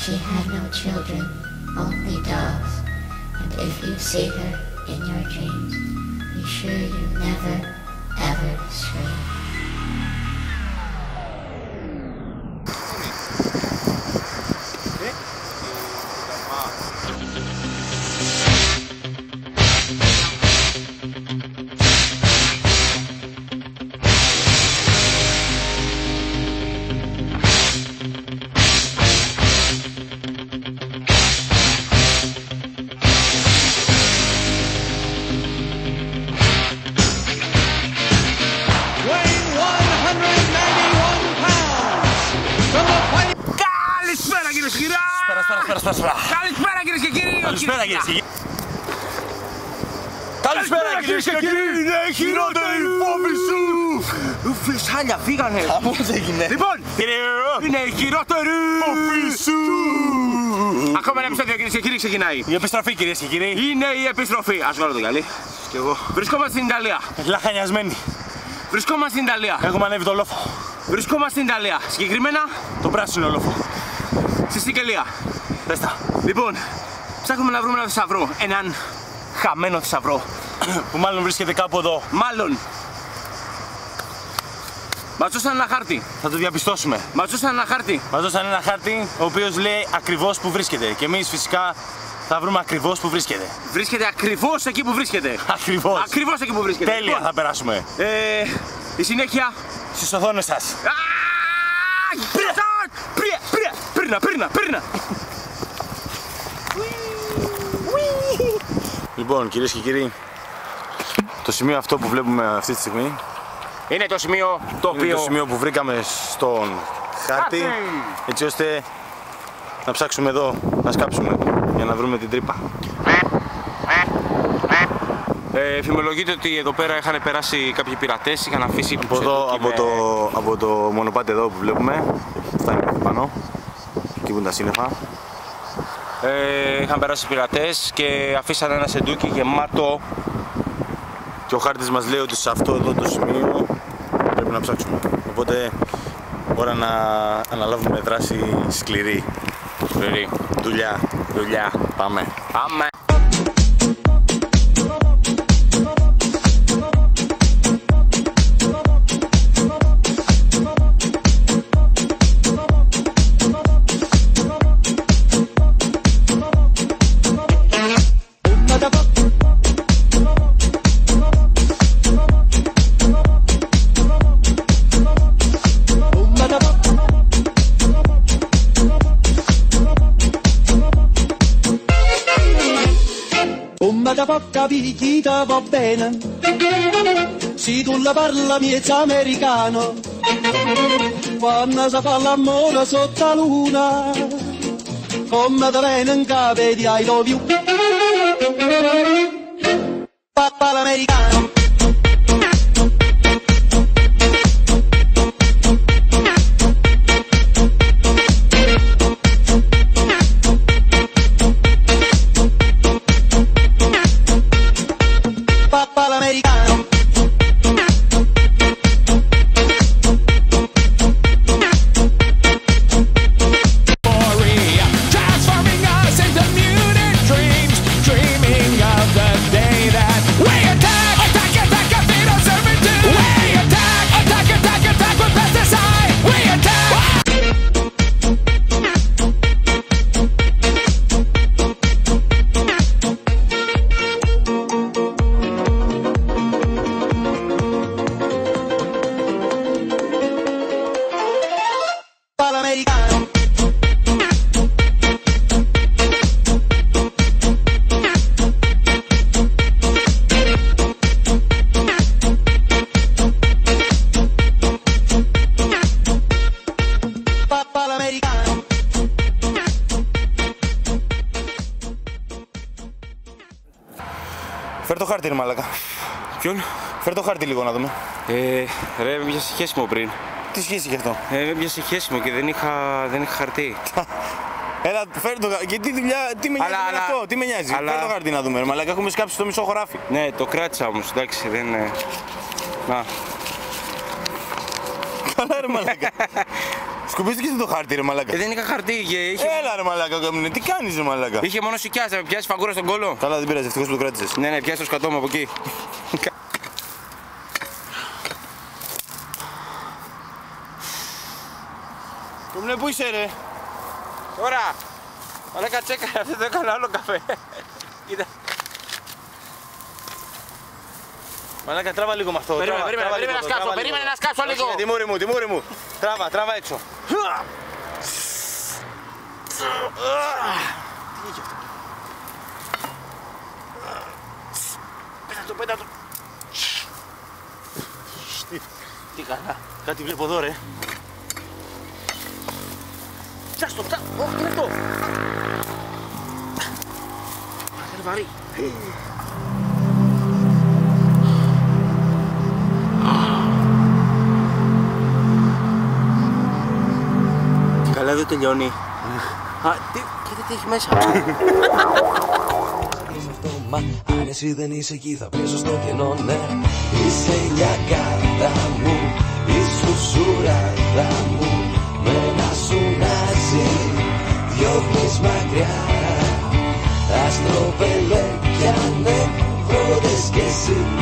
She had no children, only dogs. And if you see her in your dreams, be sure you never, ever scream. Καλησπέρα κυρίες και κύριοι. Καλησπέρα κυρίες και κύριοι. Καλησπέρα κυρίες και κύριοι. Είναι η χειρότερη φόβη σου. Φυσάλια φύγανε. Πώς έγινε. Λοιπόν, είναι η χειρότερη φόβη σου. Ακόμα ένα επεισόδιο κυρίες και κύριοι ξεκινάει. Η επιστροφή κυρίες και κύριοι. Είναι η επιστροφή. Ας βάλω το γυαλί. Και εγώ. Βρισκόμαστε στην Ιταλία. Λαχανιασμένοι. Βρισκόμαστε στην Ιταλία. Έχουμε ανέβει το λόφο. Βρισκόμαστε στην Ιταλία. Συγκεκριμένα Το πράσινο λόφο. στη Σικελία. Πες τα. Λοιπόν, ψάχνουμε να βρούμε ένα θησαυρό. Έναν χαμένο θησαυρό. Που μάλλον βρίσκεται κάπου εδώ. Μάλλον. Μας δώσαν ένα χάρτη. Θα το διαπιστώσουμε. Μας δώσαν ένα χάρτη. Μας δώσαν ένα χάρτη ο οποίος λέει ακριβώς που βρίσκεται. Και εμείς φυσικά θα βρούμε ακριβώς που βρίσκεται. Βρίσκεται ακριβώς εκεί που βρίσκεται. Ακριβώς. Ακριβώς εκεί που βρίσκεται. Τέλεια Λοιπόν, θα περάσουμε. η συνέχεια. Στις οθόνες σας. Πύρνα. Λοιπόν κυρίες και κύριοι, το σημείο αυτό που βλέπουμε αυτή τη στιγμή Είναι το σημείο το είναι οποίο. το σημείο που βρήκαμε στον χάρτη, έτσι ώστε να ψάξουμε εδώ, να σκάψουμε για να βρούμε την τρύπα. Φημολογείται ότι εδώ πέρα είχαν περάσει κάποιοι πειρατές, είχαν αφήσει Από εδώ, από το μονοπάτι εδώ που βλέπουμε, φτάνει μέχρι πάνω, εκεί που είναι τα σύννεφα. Είχαν περάσει πειρατές και αφήσαν ένα σεντούκι γεμάτο. Και ο χάρτης μας λέει ότι σε αυτό εδώ το σημείο πρέπει να ψάξουμε. Οπότε ώρα να αναλάβουμε δράση σκληρή. Δουλειά. Πάμε. picchita va bene, se tu la parla miezza americano, quando si fa l'amore sotto la luna, come te viene in capo di I love you, papà l'americano. Φέρ το χάρτη ρε μαλάκα. Ποιον? Φέρ το χάρτη λίγο να δούμε. Ρε, με πιάσε χέσιμο πριν. Τι σχέση έχει αυτό? Με πιάσε χέσιμο και δεν είχα χαρτί. Έλα, φέρ το χάρτη. Και τι δουλειά, τι με νοιάζει αυτό, τι με νοιάζει. Φέρ το χάρτη να δούμε ρε μαλάκα, έχουμε σκάψει στο μισό χωράφι. Ναι, το κράτησα όμως, εντάξει, δεν... Να. Καλά ρε μαλάκα. Σκουπίστηκες το χάρτη ρε μαλάκα. Δεν είχα χαρτί και είχε... Έλα ρε μαλάκα, τι κάνεις ρε μαλάκα. Είχε μόνο σικιά, θα με πιάσει φαγούρα στον κόλο. Καλά, δεν πειράζει, ευτυχώς που το κράτησες. Ναι, πιάσει το σκατό μου από εκεί. Πού είσαι ρε? Τώρα! Μαλάκα τσέκα, αυτό το έκανα άλλο καφέ. Κοίτα. Μαλάκα, τράβα λίγο με αυτό. Περίμενε να σκάψω λίγο. Τιμούρι μου. Τράβα έξω. Πέτα το. Τι καλά. Κάτι βλέπω εδώ ρε. Πιάστο, όχι, τι είναι αυτό. Είναι βαρύ. Καλά, δεν τελειώνει. Κοίτα τι έχει μέσα. Αν εσύ δεν είσαι εκεί θα πέσω στο κενό, ναι. Είσαι μια κάρτα μου, η σουσουράδα μου. Με να σου νάζει, διώχνεις μακριά. Αστροπελέκια νεκρόδες κι εσύ.